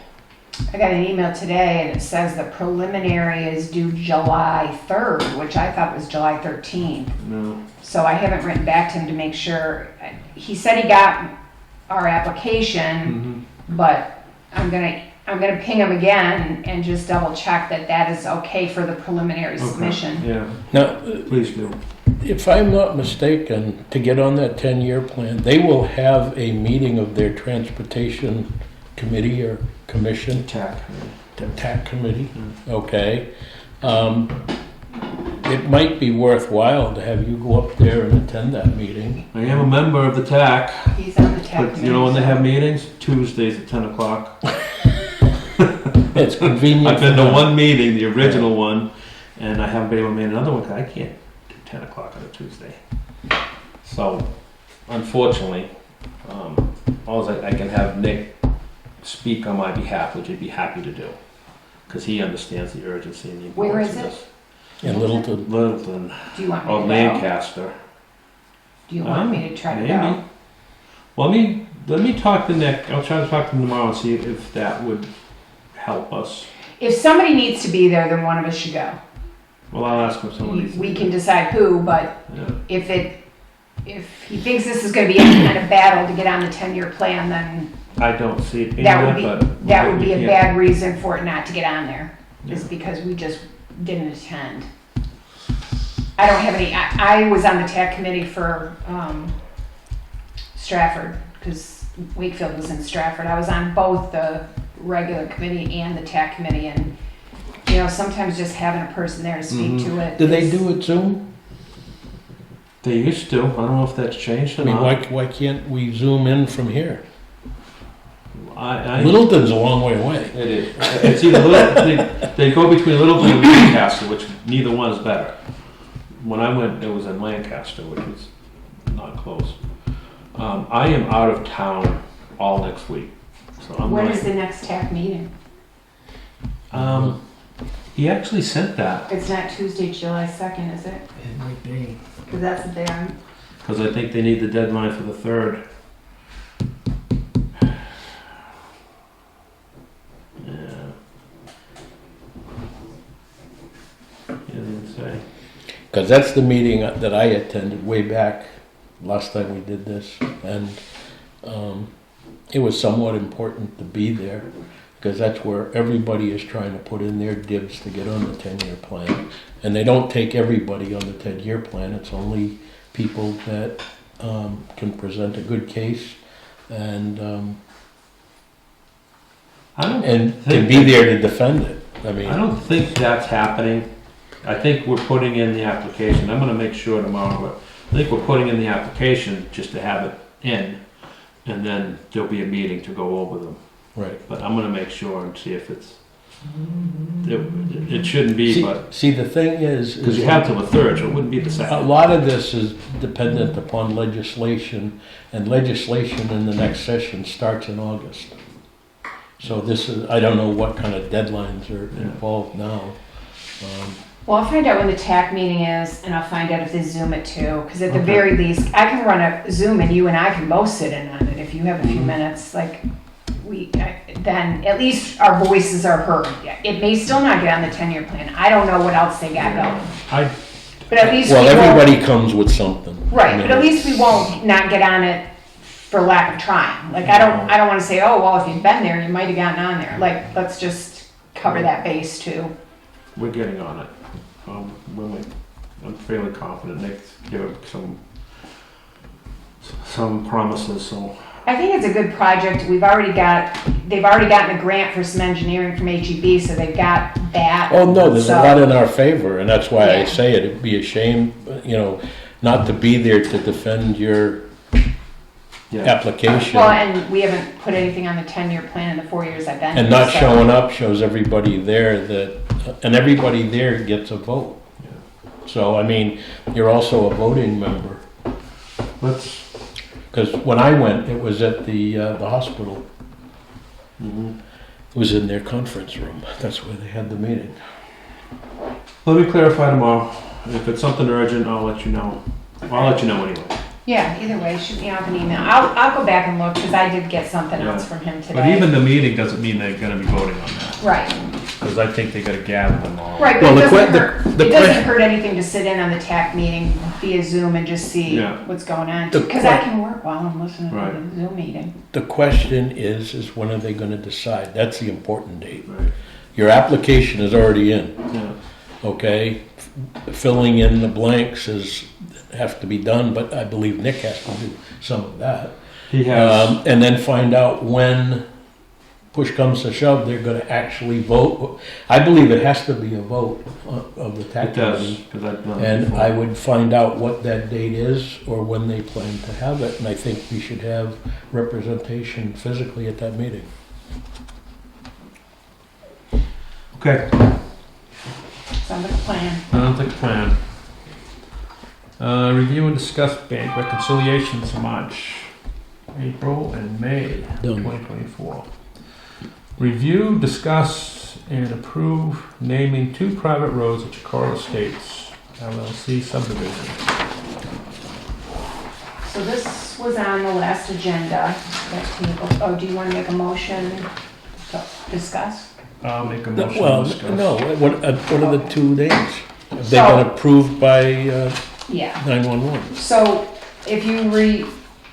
[SPEAKER 3] I got an email today and it says the preliminary is due July 3rd, which I thought was July 13th.
[SPEAKER 1] No.
[SPEAKER 3] So I haven't written back to him to make sure. He said he got our application, but I'm gonna ping him again and just double check that is okay for the preliminary submission.
[SPEAKER 1] Yeah.
[SPEAKER 2] Now,
[SPEAKER 1] Please do.
[SPEAKER 2] if I'm not mistaken, to get on that 10-year plan, they will have a meeting of their transportation committee or commission,
[SPEAKER 1] TAC.
[SPEAKER 2] TAC committee, okay. It might be worthwhile to have you go up there and attend that meeting.
[SPEAKER 1] I am a member of the TAC,
[SPEAKER 3] He's on the tech
[SPEAKER 1] but
[SPEAKER 3] committee.
[SPEAKER 1] you know when they have meetings? Tuesdays at 10 o'clock.
[SPEAKER 2] It's convenient.
[SPEAKER 1] I've been
[SPEAKER 2] for
[SPEAKER 1] to
[SPEAKER 2] them.
[SPEAKER 1] one meeting, the original one, and I haven't been able to make another one because I can't do 10 o'clock on a Tuesday. So, unfortunately, all I can have Nick speak on my behalf, which I'd be happy to do, because he understands the urgency and the
[SPEAKER 3] Where
[SPEAKER 1] importance
[SPEAKER 3] is
[SPEAKER 1] of
[SPEAKER 3] it?
[SPEAKER 1] this.
[SPEAKER 2] In Littleton.
[SPEAKER 1] Littleton,
[SPEAKER 3] Do you want me
[SPEAKER 1] or
[SPEAKER 3] to go?
[SPEAKER 1] Lancaster.
[SPEAKER 3] Do you want me to try to
[SPEAKER 1] Maybe.
[SPEAKER 3] go?
[SPEAKER 1] Well, let me talk to Nick. I'll try to talk to him tomorrow and see if that would help us.
[SPEAKER 3] If somebody needs to be there, then one of us should go.
[SPEAKER 1] Well, I'll ask him if someone needs to
[SPEAKER 3] We
[SPEAKER 1] be
[SPEAKER 3] can
[SPEAKER 1] there.
[SPEAKER 3] decide who, but
[SPEAKER 1] Yeah.
[SPEAKER 3] if he thinks this is going to be any kind of battle to get on the 10-year plan, then
[SPEAKER 1] I don't see it being
[SPEAKER 3] that would be a
[SPEAKER 1] yeah.
[SPEAKER 3] bad reason for it not to get on there.
[SPEAKER 1] Yeah.
[SPEAKER 3] Is because we just didn't attend. I don't have any. I was on the TAC committee for Stratford because Wakefield was in Stratford. I was on both the regular committee and the TAC committee, and you know sometimes just having a person there to speak to it.
[SPEAKER 2] Do they
[SPEAKER 3] is-
[SPEAKER 2] do it Zoom?
[SPEAKER 1] They used to. I don't know if that's changed or
[SPEAKER 2] I mean,
[SPEAKER 1] not.
[SPEAKER 2] why can't we zoom in from here?
[SPEAKER 1] I
[SPEAKER 2] Littleton's a long way away.
[SPEAKER 1] It is. It's either they go between Littleton and Lancaster, which neither one is better. When I went, it was in Lancaster, which is not close. I am out of town all next week, so I'm
[SPEAKER 3] When
[SPEAKER 1] like,
[SPEAKER 3] is the next TAC meeting?
[SPEAKER 1] he actually sent that.
[SPEAKER 3] It's not Tuesday, July 2nd, is it?
[SPEAKER 1] It might be.
[SPEAKER 3] Because that's the day I'm.
[SPEAKER 1] Because I think they need the deadline for the 3rd. Yeah. He didn't say.
[SPEAKER 2] Because that's the meeting that I attended way back last time we did this. And it was somewhat important to be there because that's where everybody is trying to put in their dibs to get on the 10-year plan. And they don't take everybody on the 10-year plan. It's only people that can present a good case and can be there to defend it. I mean,
[SPEAKER 1] I don't think that's happening. I think we're putting in the application. I'm going to make sure tomorrow, but I think we're putting in the application just to have it in, and then there'll be a meeting to go over them.
[SPEAKER 2] right.
[SPEAKER 1] But I'm going to make sure and see if it's. It shouldn't be, but
[SPEAKER 2] See, the thing is
[SPEAKER 1] because you have till the 3rd, so it wouldn't be the
[SPEAKER 2] a
[SPEAKER 1] 2nd.
[SPEAKER 2] lot of this is dependent upon legislation, and legislation in the next session starts in August. So this is, I don't know what kind of deadlines are involved now.
[SPEAKER 3] Well, I'll find out when the TAC meeting is, and I'll find out if they Zoom it too. Because at the very least, I can run a Zoom, and you and I can both sit in on it if you have a few minutes. Like then at least our voices are heard. It may still not get on the 10-year plan. I don't know what else they got going. But at least
[SPEAKER 2] Well,
[SPEAKER 3] we won't,
[SPEAKER 2] everybody comes with something.
[SPEAKER 3] right.
[SPEAKER 2] I
[SPEAKER 3] But
[SPEAKER 2] mean,
[SPEAKER 3] at least we won't not get on it for lack of trying. Like I don't want to say, oh well, if you'd been there, you might have gotten on there. Like let's just cover that base too.
[SPEAKER 1] We're getting on it. I'm fairly confident Nick's given some promises. So
[SPEAKER 3] I think it's a good project. They've already gotten a grant for some engineering from HEB, so they've got that.
[SPEAKER 2] Oh, no, there's
[SPEAKER 3] So-
[SPEAKER 2] a lot in our favor, and that's why I
[SPEAKER 3] Yeah.
[SPEAKER 2] say it. It'd be a shame, not to be there to defend your
[SPEAKER 1] yeah,
[SPEAKER 2] application.
[SPEAKER 3] Well, and we haven't put anything on the 10-year plan in the 4 years I've been
[SPEAKER 2] And
[SPEAKER 3] here,
[SPEAKER 2] not
[SPEAKER 3] so-
[SPEAKER 2] showing up shows everybody there and everybody there gets a vote. So, I mean, you're also a voting member.
[SPEAKER 1] Let's,
[SPEAKER 2] Because when I went, it was at the hospital. It was in their conference room. That's where they had the meeting.
[SPEAKER 1] let me clarify tomorrow. If it's something urgent, I'll let you know. I'll let you know anyway.
[SPEAKER 3] Yeah, either way, shoot me off an email. I'll go back and look, because I did get something
[SPEAKER 1] Yeah.
[SPEAKER 3] else from him today.
[SPEAKER 1] But even the meeting doesn't mean they're gonna be voting on that,
[SPEAKER 3] Right,
[SPEAKER 1] because I think they gotta gather them all.
[SPEAKER 3] right,
[SPEAKER 2] Well,
[SPEAKER 3] but it
[SPEAKER 2] the
[SPEAKER 3] doesn't
[SPEAKER 2] que-
[SPEAKER 3] hurt,
[SPEAKER 2] the
[SPEAKER 3] it
[SPEAKER 2] que-
[SPEAKER 3] doesn't hurt anything to sit in on the TAC meeting via Zoom and just see
[SPEAKER 1] Yeah.
[SPEAKER 3] what's going on.
[SPEAKER 2] The
[SPEAKER 3] Because
[SPEAKER 2] que-
[SPEAKER 3] I can work while I'm listening to
[SPEAKER 1] Right.
[SPEAKER 3] the Zoom meeting.
[SPEAKER 2] The question is when are they gonna decide? That's the important date.
[SPEAKER 1] Right,
[SPEAKER 2] Your application is already in,
[SPEAKER 1] yeah.
[SPEAKER 2] okay? Filling in the blanks have to be done, but I believe Nick has to do some of that.
[SPEAKER 1] He has,
[SPEAKER 2] And then find out when push comes to shove, they're gonna actually vote. I believe it has to be a vote of the
[SPEAKER 1] it
[SPEAKER 2] tax
[SPEAKER 1] does,
[SPEAKER 2] committee.
[SPEAKER 1] because I've done it
[SPEAKER 2] And
[SPEAKER 1] before.
[SPEAKER 2] I would find out what that date is or when they plan to have it. And I think we should have representation physically at that meeting.
[SPEAKER 1] Okay,
[SPEAKER 3] Sounds like a plan.
[SPEAKER 1] sounds like a plan. Review and discuss bank reconciliations for March, April, and May
[SPEAKER 2] Done.
[SPEAKER 1] 2024. Review, discuss, and approve naming 2 private roads at Chicora Estates LLC subdivision.
[SPEAKER 3] So this was on the last agenda, that table. Oh, do you want to make a motion to discuss?
[SPEAKER 1] I'll make a motion
[SPEAKER 2] Well,
[SPEAKER 1] to discuss.
[SPEAKER 2] no, what are the 2 dates? Have they
[SPEAKER 3] So-
[SPEAKER 2] been approved by
[SPEAKER 3] Yeah.
[SPEAKER 2] 911?
[SPEAKER 3] So if you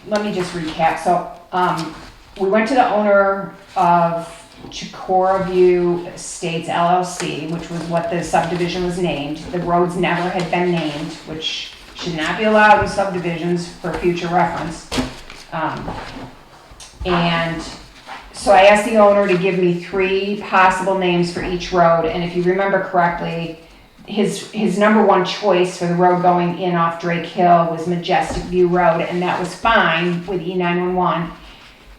[SPEAKER 3] let me just recap. So, we went to the owner of Chicora View Estates LLC, which was what the subdivision was named. The roads never had been named, which should not be allowed in subdivisions for future reference. And so I asked the owner to give me 3 possible names for each road, and if you remember correctly, his number 1 choice for the road going in off Drake Hill was Majestic View Road, and that was fine with E911.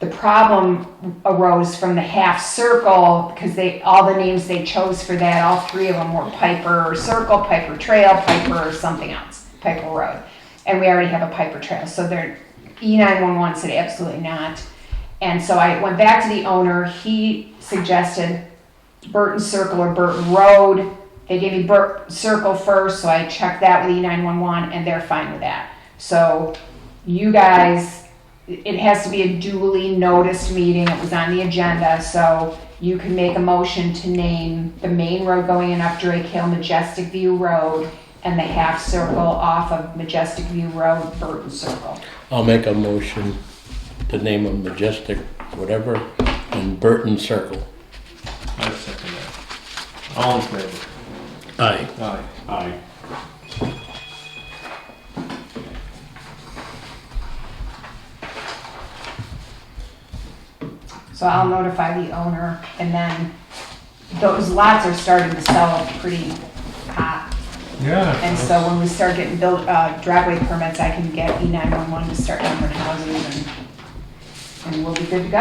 [SPEAKER 3] The problem arose from the half circle, because all the names they chose for that, all 3 of them were Piper Circle, Piper Trail, Piper or something else, Piper Road. And we already have a Piper Trail, so E911 said absolutely not. And so I went back to the owner. He suggested Burton Circle or Burton Road. They gave me Burton Circle first, so I checked that with E911, and they're fine with that. So you guys, it has to be a duly noticed meeting. It was on the agenda, so you can make a motion to name the main road going in up Drake Hill, Majestic View Road, and the half circle off of Majestic View Road, Burton Circle.
[SPEAKER 2] I'll make a motion to name them Majestic, whatever, and Burton Circle.
[SPEAKER 1] I second that. All in favor?
[SPEAKER 2] Aye.
[SPEAKER 1] Aye.
[SPEAKER 4] Aye.
[SPEAKER 3] So I'll notify the owner, and then those lots are starting to sell pretty hot.
[SPEAKER 1] Yeah.
[SPEAKER 3] And so when we start getting driveway permits, I can get E911 to start numbering houses, and we'll be good to go.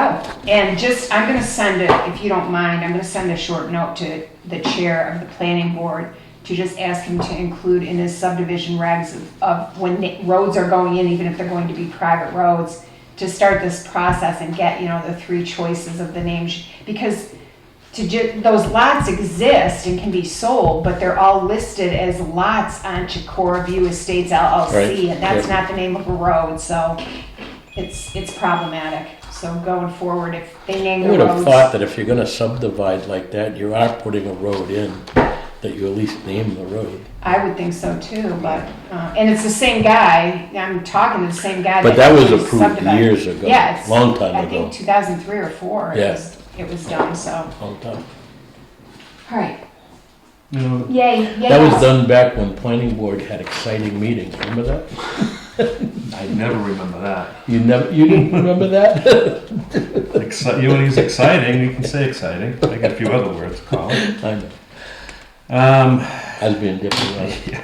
[SPEAKER 3] And I'm gonna send it, if you don't mind, I'm gonna send a short note to the chair of the planning board to just ask him to include in his subdivision regs of when roads are going in, even if they're going to be private roads, to start this process and get, the 3 choices of the names. Because those lots exist and can be sold, but they're all listed as lots on Chicora View Estates LLC,
[SPEAKER 2] Right.
[SPEAKER 3] and that's
[SPEAKER 2] Yep.
[SPEAKER 3] not the name of a road, so it's problematic. So going forward, if they name
[SPEAKER 2] I
[SPEAKER 3] the
[SPEAKER 2] would have
[SPEAKER 3] roads.
[SPEAKER 2] thought that if you're gonna subdivide like that, you are putting a road in, that you at least name the road.
[SPEAKER 3] I would think so too, but, and it's the same guy, I'm talking to the same guy.
[SPEAKER 2] But that was
[SPEAKER 3] actually
[SPEAKER 2] approved
[SPEAKER 3] subdivided.
[SPEAKER 2] years ago,
[SPEAKER 3] Yeah, it's,
[SPEAKER 2] long time
[SPEAKER 3] I
[SPEAKER 2] ago,
[SPEAKER 3] think 2003 or 4,
[SPEAKER 2] Yeah.
[SPEAKER 3] it was done, so,
[SPEAKER 2] long time.
[SPEAKER 3] all right,
[SPEAKER 1] You know,
[SPEAKER 3] yay.
[SPEAKER 2] That was done back when planning board had exciting meetings, remember that?
[SPEAKER 1] I never remember that.
[SPEAKER 2] You didn't remember that?
[SPEAKER 1] You know, he's exciting. You can say exciting. I got a few other words to call it.
[SPEAKER 2] I know,
[SPEAKER 1] Um,
[SPEAKER 2] I was being diplomatic.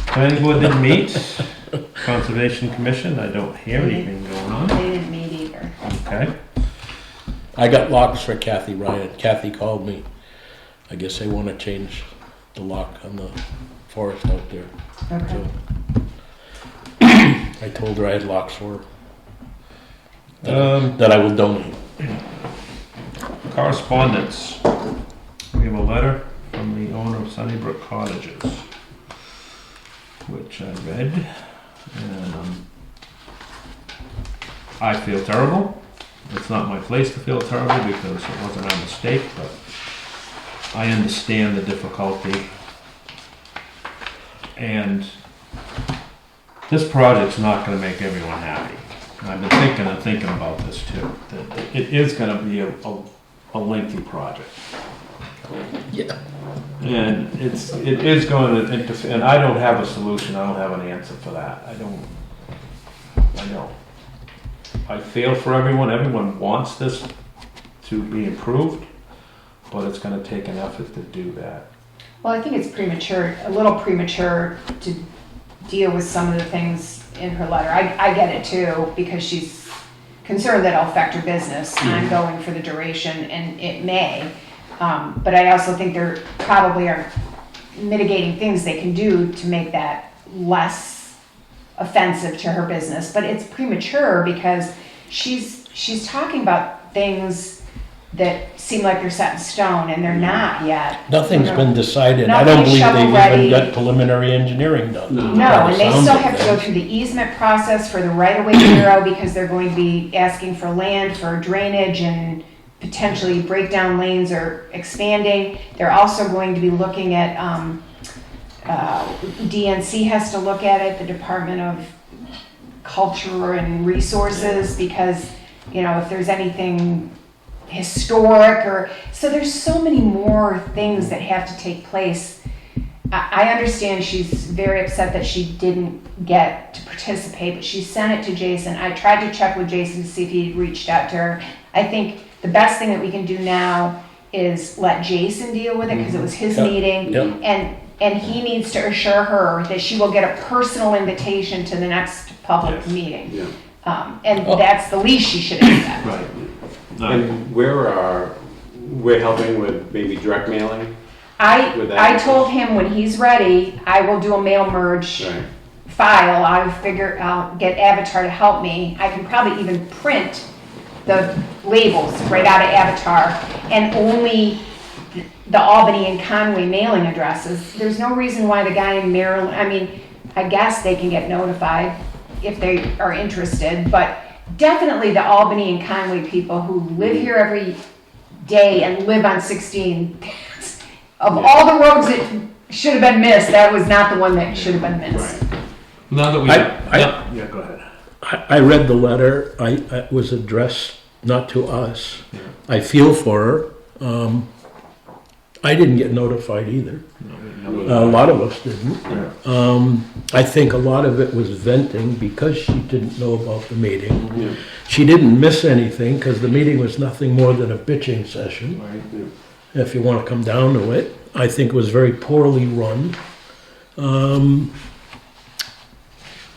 [SPEAKER 1] Planning board didn't meet. Conservation Commission, I don't hear anything going on.
[SPEAKER 3] They didn't meet either.
[SPEAKER 1] Okay.
[SPEAKER 2] I got locks for Kathy Ryan. Kathy called me. I guess they want to change the lock on the forest out there.
[SPEAKER 3] Okay.
[SPEAKER 2] So I told her I had locks for her that I will donate.
[SPEAKER 1] Correspondence. We have a letter from the owner of Sunnybrook Cottages, which I read, and I feel terrible. It's not my place to feel terrible because it wasn't my mistake, but I understand the difficulty. And this project's not going to make everyone happy. I've been thinking about this too. That it is going to be a lengthy project.
[SPEAKER 2] Yeah.
[SPEAKER 1] And it is going to interfere, and I don't have a solution, I don't have an answer for that. I know. I feel for everyone wants this to be improved, but it's gonna take an effort to do that.
[SPEAKER 3] Well, I think it's premature, a little premature to deal with some of the things in her letter. I get it too, because she's concerned that it'll affect her business ongoing for the duration, and it may. But I also think there probably are mitigating things they can do to make that less offensive to her business. But it's premature because she's talking about things that seem like they're set in stone, and they're not yet.
[SPEAKER 2] Nothing's been decided. I don't believe they've even got preliminary engineering done.
[SPEAKER 3] No, and they still have to go through the easement process for the right-of-way bureau, because they're going to be asking for land for drainage and potentially breakdown lanes or expanding. They're also going to be looking at, DNC has to look at it, the Department of Culture and Resources, because, you know, if there's anything historic so there's so many more things that have to take place. I understand she's very upset that she didn't get to participate, but she sent it to Jason. I tried to check with Jason to see if he reached out to her. I think the best thing that we can do now is let Jason deal with it, because it was his meeting.
[SPEAKER 2] Yep.
[SPEAKER 3] And he needs to assure her that she will get a personal invitation to the next public meeting.
[SPEAKER 4] Yeah.
[SPEAKER 3] And that's the least she should expect.
[SPEAKER 1] Right.
[SPEAKER 4] And we're helping with maybe direct mailing?
[SPEAKER 3] I told him when he's ready, I will do a mail merge file. I'll get Avatar to help me. I can probably even print the labels right out of Avatar, and only the Albany and Conway mailing addresses. There's no reason why the guy in Maryland, I mean, I guess they can get notified if they are interested, but definitely the Albany and Conway people who live here every day and live on 16. Of all the roads that should have been missed, that was not the one that should have been missed.
[SPEAKER 1] Right. Now that we, yeah, go ahead.
[SPEAKER 2] I read the letter. It was addressed not to us.
[SPEAKER 1] Yeah.
[SPEAKER 2] I feel for her. I didn't get notified either. A lot of us didn't.
[SPEAKER 1] Yeah.
[SPEAKER 2] I think a lot of it was venting because she didn't know about the meeting.
[SPEAKER 4] Yeah.
[SPEAKER 2] She didn't miss anything because the meeting was nothing more than a bitching session.
[SPEAKER 1] Right.
[SPEAKER 4] Yeah.
[SPEAKER 2] If you want to come down to it. I think it was very poorly run. And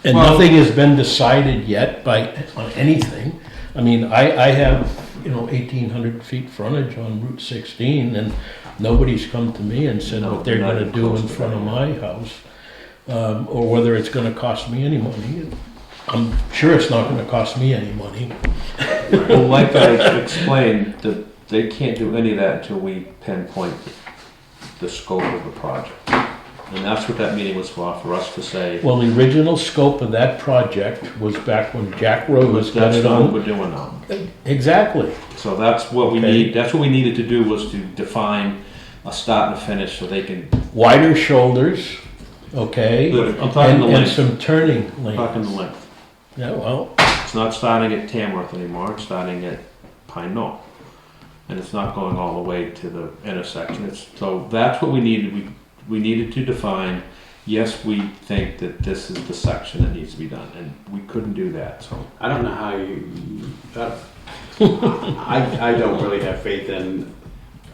[SPEAKER 2] nothing has been decided yet on anything. I mean, I have, 1,800 feet frontage on Route 16, and nobody's come to me and said what they're going to do in front of my house, or whether it's going to cost me any money. I'm sure it's not going to cost me any money.
[SPEAKER 1] Well, like I explained, they can't do any of that until we pinpoint the scope of the project. And that's what that meeting was for us to say.
[SPEAKER 2] Well, the original scope of that project was back when Jack Rose got it
[SPEAKER 1] That's what
[SPEAKER 2] on.
[SPEAKER 1] we're doing now.
[SPEAKER 2] Exactly.
[SPEAKER 1] So that's what we need, that's what we needed to do, was to define a start and a finish so they can.
[SPEAKER 2] Wider shoulders, okay?
[SPEAKER 1] I'm talking the
[SPEAKER 2] And
[SPEAKER 1] length.
[SPEAKER 2] some turning
[SPEAKER 1] I'm talking the
[SPEAKER 2] lanes.
[SPEAKER 1] length.
[SPEAKER 2] Yeah, well,
[SPEAKER 1] It's not starting at Tamworth anymore, it's starting at Pine Knoll. And it's not going all the way to the intersection. So that's what we needed. We needed to define, yes, we think that this is the section that needs to be done, and we couldn't do that, so.
[SPEAKER 4] I don't know how I don't really have faith in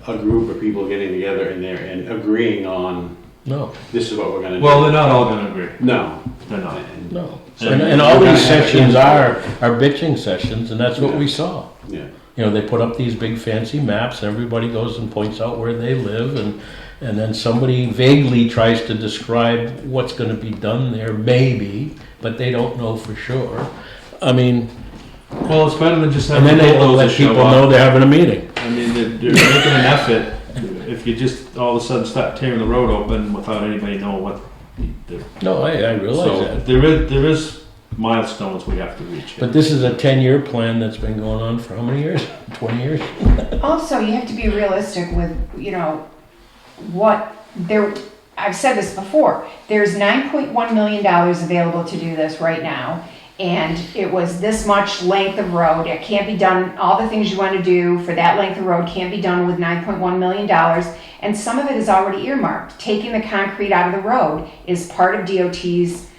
[SPEAKER 4] a group of people getting together in there and agreeing on,
[SPEAKER 2] no,
[SPEAKER 4] this is what we're gonna do.
[SPEAKER 1] Well, they're not all gonna agree.
[SPEAKER 4] No.
[SPEAKER 1] They're not.
[SPEAKER 2] no.
[SPEAKER 1] And
[SPEAKER 2] And all
[SPEAKER 4] we're
[SPEAKER 2] these
[SPEAKER 4] gonna have
[SPEAKER 2] sessions
[SPEAKER 4] input.
[SPEAKER 2] are bitching sessions, and that's what
[SPEAKER 4] Yeah.
[SPEAKER 2] we saw.
[SPEAKER 4] Yeah.
[SPEAKER 2] They put up these big fancy maps, and everybody goes and points out where they live, and and then somebody vaguely tries to describe what's gonna be done there, maybe, but they don't know for sure. I mean,
[SPEAKER 1] Well, it's better than just
[SPEAKER 2] and
[SPEAKER 1] having
[SPEAKER 2] then they will let
[SPEAKER 1] bulldozers show
[SPEAKER 2] people know
[SPEAKER 1] up.
[SPEAKER 2] they're having a meeting.
[SPEAKER 1] I mean, they're making an effort. If you just all of a sudden start tearing the road open without anybody knowing what they're.
[SPEAKER 2] No, I realize
[SPEAKER 1] So
[SPEAKER 2] that.
[SPEAKER 1] there is milestones we have to reach.
[SPEAKER 2] But this is a 10-year plan that's been going on for how many years? 20 years?
[SPEAKER 3] Also, you have to be realistic with, what there, I've said this before, there's $9.1 million available to do this right now. And it was this much length of road. It can't be done, all the things you want to do for that length of road can't be done with $9.1 million. And some of it is already earmarked. Taking the concrete out of the road is part of DOT's,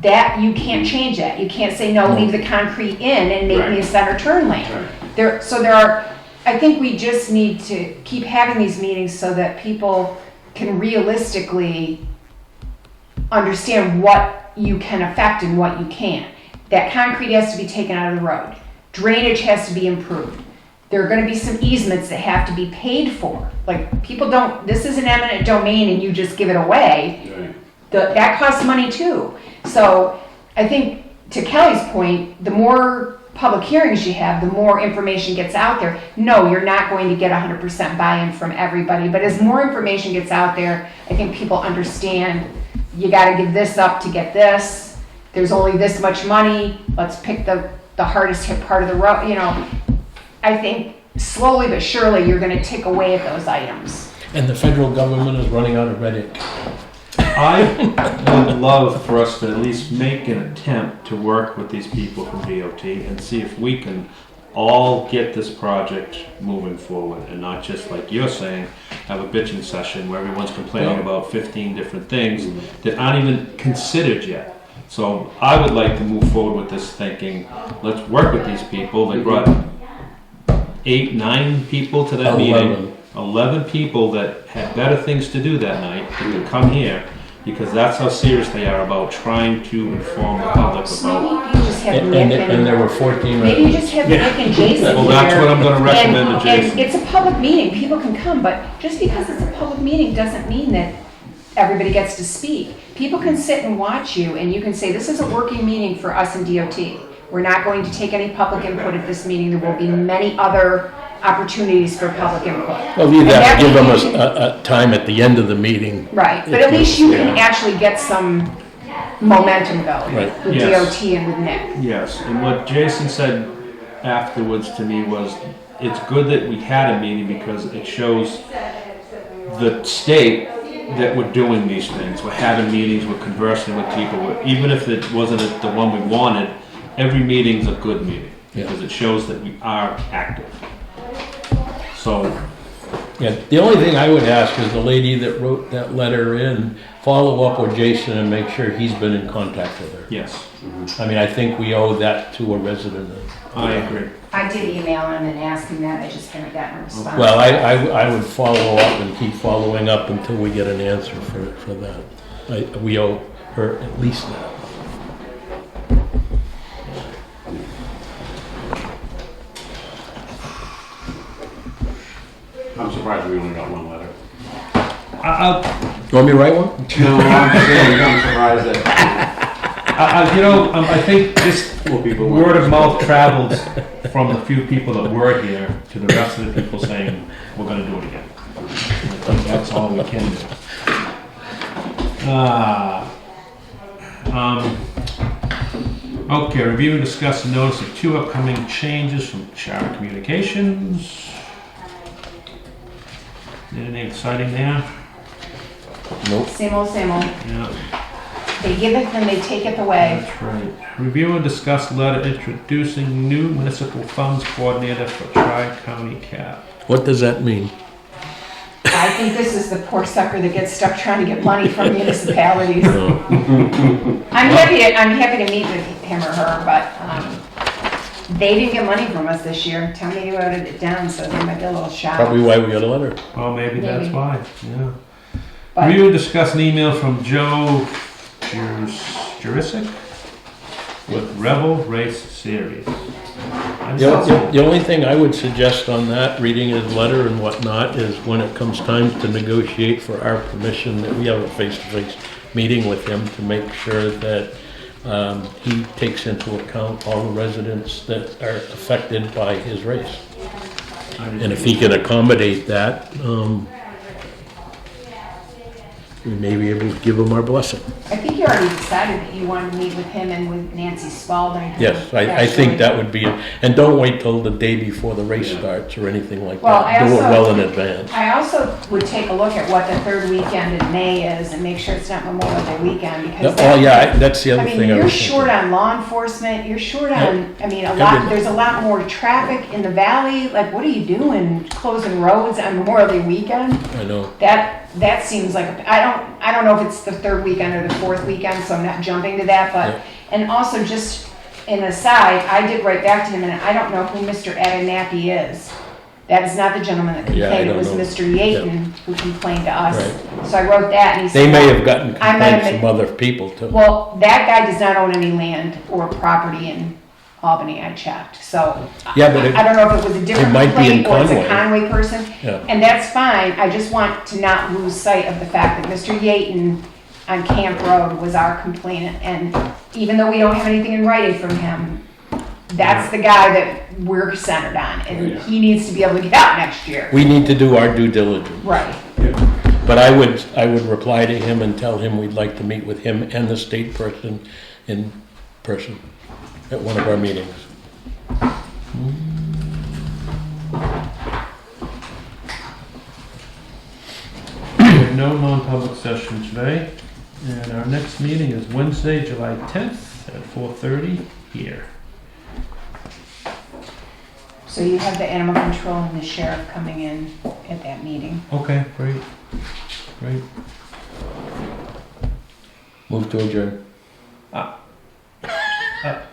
[SPEAKER 3] that you can't change that. You can't say, no, leave the concrete in and make me a center turn lane.
[SPEAKER 4] Right.
[SPEAKER 3] I think we just need to keep having these meetings so that people can realistically understand what you can affect and what you can't. That concrete has to be taken out of the road. Drainage has to be improved. There are going to be some easements that have to be paid for. Like, people don't, this is an eminent domain and you just give it away.
[SPEAKER 4] Right.
[SPEAKER 3] That costs money too. So I think, to Kelly's point, the more public hearings you have, the more information gets out there. No, you're not going to get 100% buy-in from everybody, but as more information gets out there, I think people understand you got to give this up to get this. There's only this much money. Let's pick the hardest hit part of the road. I think slowly but surely you're going to tick away at those items.
[SPEAKER 2] And the federal government is running out of red ink.
[SPEAKER 1] I would love for us to at least make an attempt to work with these people from DOT and see if we can all get this project moving forward and not just, like you're saying, have a bitching session where everyone's complaining about 15 different things that aren't even considered yet. So I would like to move forward with this thinking, let's work with these people. They brought 8, 9 people to that meeting. 11 people that had better things to do that night to come here, because that's how serious they are about trying to inform the public
[SPEAKER 3] So
[SPEAKER 1] about.
[SPEAKER 3] maybe you just have Nick
[SPEAKER 2] And there were 14
[SPEAKER 3] maybe you just have Nick and Jason here.
[SPEAKER 1] Well, that's what I'm gonna recommend to Jason.
[SPEAKER 3] And it's a public meeting, people can come, but just because it's a public meeting doesn't mean that everybody gets to speak. People can sit and watch you, and you can say, this is a working meeting for us in DOT. We're not going to take any public input at this meeting. There will be many other opportunities for public input.
[SPEAKER 2] Well, you have to give them a time at the end of the meeting.
[SPEAKER 3] Right, but at least you can actually get some momentum going
[SPEAKER 2] Right.
[SPEAKER 3] with
[SPEAKER 1] Yes.
[SPEAKER 3] DOT and with Nick.
[SPEAKER 1] Yes, and what Jason said afterwards to me was, it's good that we had a meeting because it shows the state that we're doing these things. We're having meetings, we're conversing with people. Even if it wasn't the one we wanted, every meeting's a good meeting because it shows that we are active. So,
[SPEAKER 2] Yeah, the only thing I would ask is the lady that wrote that letter in, follow up with Jason and make sure he's been in contact with her.
[SPEAKER 1] yes,
[SPEAKER 2] I mean, I think we owe that to a resident.
[SPEAKER 1] I agree.
[SPEAKER 3] I did email him and ask him that, I just haven't gotten a response.
[SPEAKER 2] Well, I would follow up and keep following up until we get an answer for that. We owe her at least that.
[SPEAKER 4] I'm surprised we only got one letter.
[SPEAKER 2] You want me to write one?
[SPEAKER 4] No, I'm saying I'm surprised that
[SPEAKER 1] I think this
[SPEAKER 4] more people
[SPEAKER 1] word of mouth traveled from the few people that were here to the rest of the people saying, we're gonna do it again. I think that's all we can do. Okay, review and discuss the notice of 2 upcoming changes from Charter Communications. Anything exciting there?
[SPEAKER 2] Nope.
[SPEAKER 3] Same old, same old.
[SPEAKER 1] Yeah,
[SPEAKER 3] They give it, then they take it away.
[SPEAKER 1] that's right. Review and discuss letter introducing new municipal funds coordinator for Tri-County CAP.
[SPEAKER 2] What does that mean?
[SPEAKER 3] I think this is the poor sucker that gets stuck trying to get money from municipalities. I'm happy to meet with him or her, but they didn't get money from us this year. Tell me you wrote it down, so they might be a little shocked.
[SPEAKER 2] Probably why we got a letter.
[SPEAKER 1] Well, maybe that's
[SPEAKER 3] Maybe.
[SPEAKER 1] why, yeah.
[SPEAKER 3] But
[SPEAKER 1] Review and discuss an email from Joe Jurisic with Rebel Race Series.
[SPEAKER 2] The only thing I would suggest on that, reading his letter and whatnot, is when it comes time to negotiate for our permission, that we have a face-to-face meeting with him to make sure that he takes into account all the residents that are affected by his race. And if he can accommodate that, we may be able to give him our blessing.
[SPEAKER 3] I think you already decided that you wanted to meet with him and with Nancy Spalding.
[SPEAKER 2] Yes, I think that would be it. And don't wait till the day before the race starts or anything like
[SPEAKER 3] Well,
[SPEAKER 2] that. Do it well in advance.
[SPEAKER 3] I also would take a look at what the third weekend in May is and make sure it's not Memorial Day weekend because
[SPEAKER 2] Oh, yeah, that's the other
[SPEAKER 3] I mean,
[SPEAKER 2] thing I
[SPEAKER 3] you're
[SPEAKER 2] was
[SPEAKER 3] short
[SPEAKER 2] thinking.
[SPEAKER 3] on law enforcement, you're short on, I mean,
[SPEAKER 2] Everything.
[SPEAKER 3] there's a lot more traffic in the valley. Like, what are you doing, closing roads on Memorial Day weekend?
[SPEAKER 2] I know.
[SPEAKER 3] That seems like, I don't know if it's the third weekend or the fourth weekend, so I'm not jumping to that, but,
[SPEAKER 2] Yeah.
[SPEAKER 3] and also just an aside, I did write back to him and I don't know who Mr. Adenappi is. That is not the gentleman that
[SPEAKER 2] Yeah, I
[SPEAKER 3] complained, it
[SPEAKER 2] don't
[SPEAKER 3] was
[SPEAKER 2] know.
[SPEAKER 3] Mr. Yaton who complained to us.
[SPEAKER 2] Right.
[SPEAKER 3] So I wrote that and he said.
[SPEAKER 2] They may have gotten
[SPEAKER 3] I might have
[SPEAKER 2] complaints from other people too.
[SPEAKER 3] Well, that guy does not own any land or property in Albany, I checked, so.
[SPEAKER 2] Yeah, but
[SPEAKER 3] I don't know if it was a different
[SPEAKER 2] it might be in
[SPEAKER 3] complaint or it's a
[SPEAKER 2] Conway.
[SPEAKER 3] Conway person.
[SPEAKER 2] Yeah.
[SPEAKER 3] And that's fine, I just want to not lose sight of the fact that Mr. Yaton on Camp Road was our complainant. And even though we don't have anything in writing from him, that's the guy that we're centered on. And he needs to be able to get out next year.
[SPEAKER 2] We need to do our due diligence.
[SPEAKER 3] Right.
[SPEAKER 2] But I would reply to him and tell him we'd like to meet with him and the state person in person at one of our meetings.
[SPEAKER 1] We have no non-public session today, and our next meeting is Wednesday, July 10th at 4:30 here.
[SPEAKER 3] So you have the animal control and the sheriff coming in at that meeting.
[SPEAKER 1] Okay, great. Great.
[SPEAKER 2] Move to adjourn.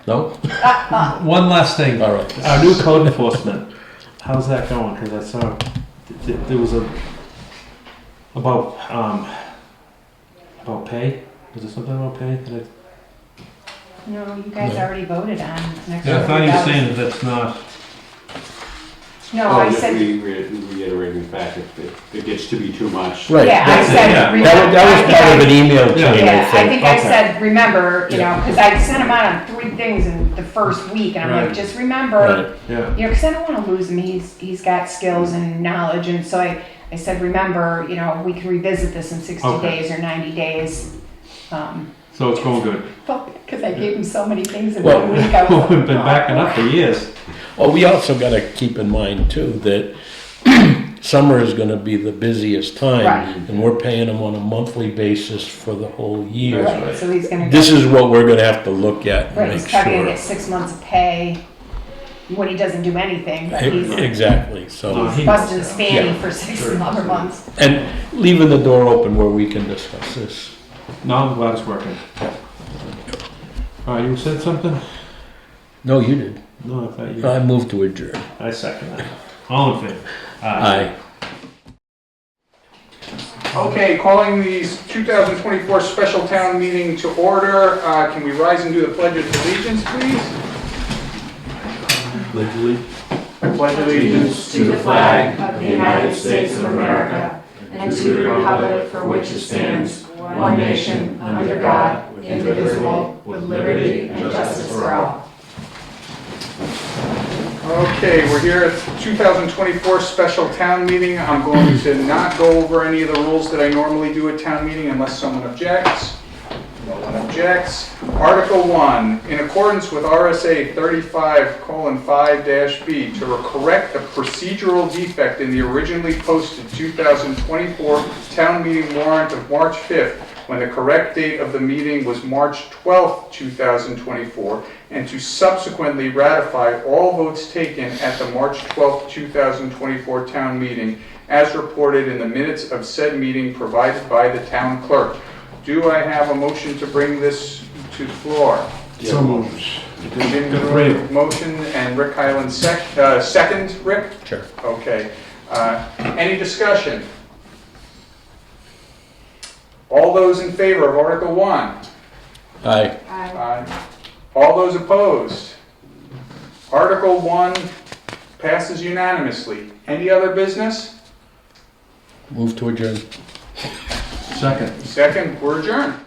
[SPEAKER 2] No?
[SPEAKER 1] One last thing.
[SPEAKER 2] All right.
[SPEAKER 1] Our new code enforcement, how's that going? Because I saw there was about pay. Was there something about pay?
[SPEAKER 3] No, you guys already voted on next.
[SPEAKER 1] I thought you were saying that that's not.
[SPEAKER 3] No, I
[SPEAKER 4] just
[SPEAKER 3] said,
[SPEAKER 4] reiterating the fact if it gets to be too much.
[SPEAKER 2] Right.
[SPEAKER 3] yeah, I
[SPEAKER 1] That's it,
[SPEAKER 3] said.
[SPEAKER 1] yeah.
[SPEAKER 3] remember-
[SPEAKER 2] That was part of an email chain,
[SPEAKER 3] Yeah, I
[SPEAKER 2] I think.
[SPEAKER 3] think I
[SPEAKER 1] Okay.
[SPEAKER 3] said, remember, you
[SPEAKER 2] Yeah.
[SPEAKER 3] know, because I sent him out on 3 things in the first week, and I'm like,
[SPEAKER 1] Right.
[SPEAKER 3] just remember,
[SPEAKER 2] Right.
[SPEAKER 1] Yeah.
[SPEAKER 3] you know, because I don't want to lose him. He's got skills and knowledge, and so I said, remember, you know, we can revisit this in 60
[SPEAKER 1] Okay.
[SPEAKER 3] days or 90 days.
[SPEAKER 1] So it's going good.
[SPEAKER 3] Because I gave him so many things in
[SPEAKER 2] Well,
[SPEAKER 3] 1 week. I was like,
[SPEAKER 1] We've been
[SPEAKER 3] "Oh,
[SPEAKER 1] backing up for years.
[SPEAKER 2] Well, we also got to keep in mind too that summer is going to be the busiest time,
[SPEAKER 3] Right.
[SPEAKER 2] and we're paying them on a monthly basis for the whole year.
[SPEAKER 3] Right, so he's going to.
[SPEAKER 2] This is what we're going to have to look at and
[SPEAKER 3] Right,
[SPEAKER 2] make
[SPEAKER 3] he's probably going to
[SPEAKER 2] sure.
[SPEAKER 3] get 6 months of pay when he doesn't do anything, but he's
[SPEAKER 2] Exactly. So,
[SPEAKER 1] he
[SPEAKER 3] busting
[SPEAKER 1] knows
[SPEAKER 3] his
[SPEAKER 1] that.
[SPEAKER 3] fanny
[SPEAKER 2] Yeah.
[SPEAKER 3] for 6
[SPEAKER 1] Sure.
[SPEAKER 3] other months.
[SPEAKER 2] and leaving the door open where we can discuss this.
[SPEAKER 1] No, I'm glad it's working. All right, you said something?
[SPEAKER 2] No, you did.
[SPEAKER 1] No, I thought you.
[SPEAKER 2] I moved to adjourn.
[SPEAKER 1] I second that. All in favor?
[SPEAKER 2] Aye.
[SPEAKER 5] Okay, calling the 2024 special town meeting to order. Can we rise and do the Pledge of Allegiance, please? I pledge allegiance
[SPEAKER 3] To the flag of the United States of America and to the republic for which it stands, one nation, under God, indivisible, with liberty and justice for all.
[SPEAKER 5] Okay, we're here at 2024 special town meeting. I'm going to not go over any of the rules that I normally do at town meeting unless someone objects. No one objects. Article 1, in accordance with RSA 35:5-B, to correct a procedural defect in the originally posted 2024 town meeting warrant of March 5th, when the correct date of the meeting was March 12th, 2024, and to subsequently ratify all votes taken at the March 12th, 2024 town meeting, as reported in the minutes of said meeting provided by the town clerk. Do I have a motion to bring this to the floor?
[SPEAKER 1] So moved.
[SPEAKER 5] Jim
[SPEAKER 1] Good
[SPEAKER 5] Drew, motion, and Rick Hyland second. Rick?
[SPEAKER 2] Sure.
[SPEAKER 5] Okay. Any discussion? All those in favor of Article 1?
[SPEAKER 2] Aye.
[SPEAKER 5] Aye. All those opposed? Article 1 passes unanimously. Any other business?
[SPEAKER 2] Move to adjourn.
[SPEAKER 1] Second.
[SPEAKER 5] Second, we're adjourned.